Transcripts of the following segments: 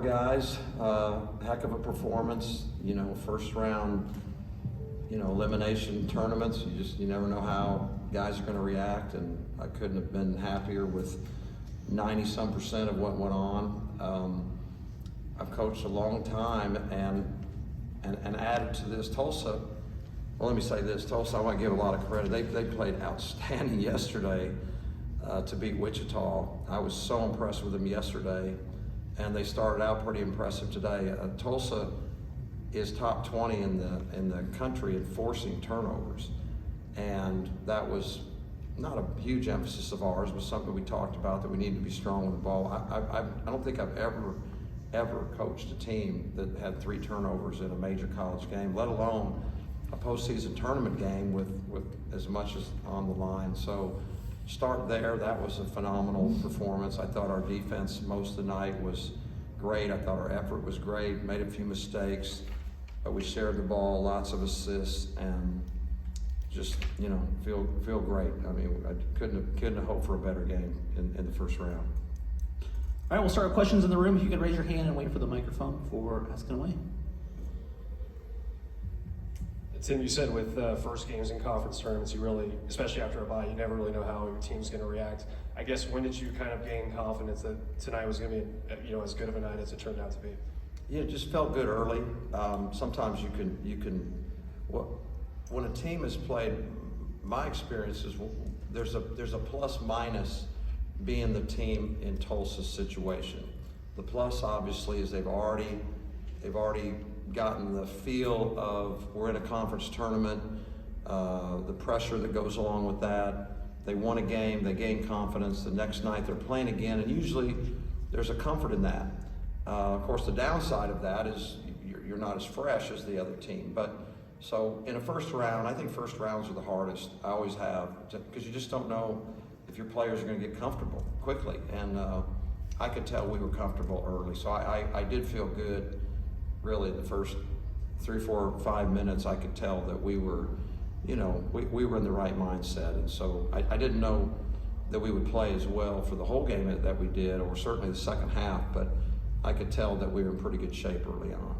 guys, heck of a performance, first round, elimination tournaments. You never know how guys are going to react, and I couldn't have been happier with 90-some% of what went on. I've coached a long time, and added to this, Tulsa. Well, let me say this, Tulsa, I want to give a lot of credit. They played outstanding yesterday to beat Wichita. I was so impressed with them yesterday, and they started out pretty impressive today. Tulsa is top 20 in the country in forcing turnovers, and that was not a huge emphasis of ours, but something we talked about, that we need to be strong with the ball. I don't think I've ever coached a team that had 3 turnovers in a major college game, let alone a postseason tournament game with as much as on the line. So start there. That was a phenomenal performance. I thought our defense most of the night was great. I thought our effort was great. Made a few mistakes, but we shared the ball, lots of assists, and just feel great. I mean, I couldn't have hoped for a better game in the first round. All right, we'll start with questions in the room. If you could raise your hand and wait for the microphone before asking away. Tim, you said with first games in conference tournaments, you really, especially after a bye, you never really know how your team's going to react. I guess, when did you kind of gain confidence that tonight was going to be, as good of a night as it turned out to be? Yeah, it just felt good early. Sometimes you can. When a team has played, my experience is there's a plus minus being the team in Tulsa's situation. The plus obviously is they've already gotten the feel of, we're in a conference tournament, the pressure that goes along with that. They won a game, they gain confidence. The next night they're playing again, and usually there's a comfort in that. Of course, the downside of that is you're not as fresh as the other team. But so in a first round, I think first rounds are the hardest. I always have, because you just don't know if your players are going to get comfortable quickly. And I could tell we were comfortable early. So I did feel good. Really, the first 3, 4, 5 minutes, I could tell that we were, we were in the right mindset. And so I didn't know that we would play as well for the whole game that we did, or certainly the second half, but I could tell that we were in pretty good shape early on.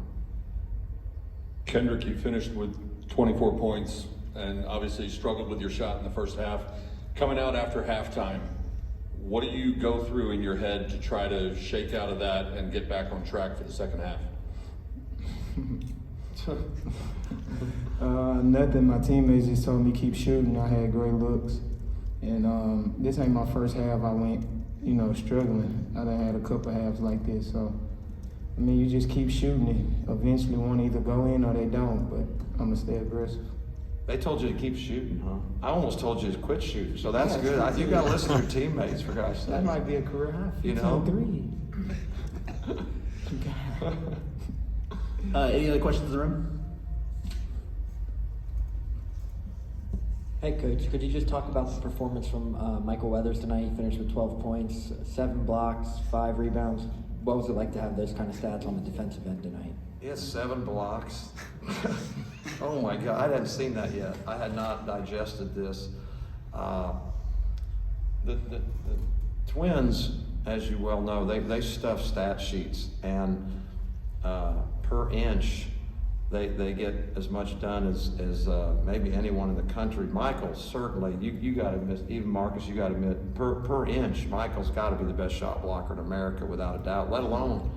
Kendrick, you finished with 24 points and obviously struggled with your shot in the first half. Coming out after halftime, what do you go through in your head to try to shake out of that and get back on track for the second half? Nothing. My teammates just told me keep shooting. I had great looks, and this ain't my first half I went, struggling. I done had a couple halves like this, so I mean, you just keep shooting it. Eventually, one either go in or they don't. But I'm gonna stay aggressive. They told you to keep shooting, huh? I almost told you to quit shooting, so that's good. You got to listen to your teammates, for gosh sake. That might be a career high. 15-3. Any other questions in the room? Hey, Coach, could you just talk about the performance from Michael Weathers tonight? He finished with 12 points, 7 blocks, 5 rebounds. What was it like to have those kind of stats on the defensive end tonight? He had 7 blocks. Oh my God, I hadn't seen that yet. I had not digested this. The Twins, as you well know, they stuff stat sheets, and per inch, they get as much done as maybe anyone in the country. Michael, certainly, you got to admit, even Marcus, you got to admit, per inch, Michael's got to be the best shot blocker in America without a doubt, let alone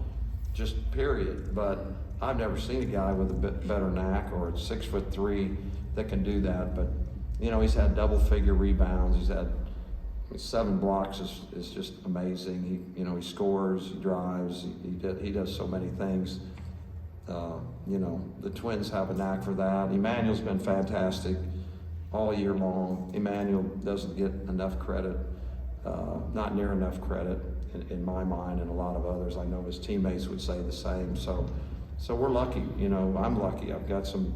just period. But I've never seen a guy with a bit better knack, or at 6'3" that can do that. But he's had double-figure rebounds. He's had 7 blocks is just amazing. He scores, he drives, he does so many things. The Twins have a knack for that. Emmanuel's been fantastic all year long. Emmanuel doesn't get enough credit, not near enough credit in my mind, and a lot of others. I know his teammates would say the same. So we're lucky. I'm lucky. I've got some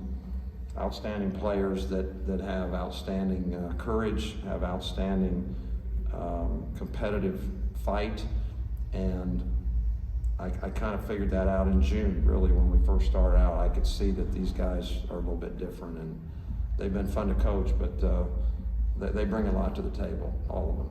outstanding players that have outstanding courage, have outstanding competitive fight, and I kind of figured that out in June, really, when we first started out. I could see that these guys are a little bit different, and they've been fun to coach, but they bring a lot to the table, all of them.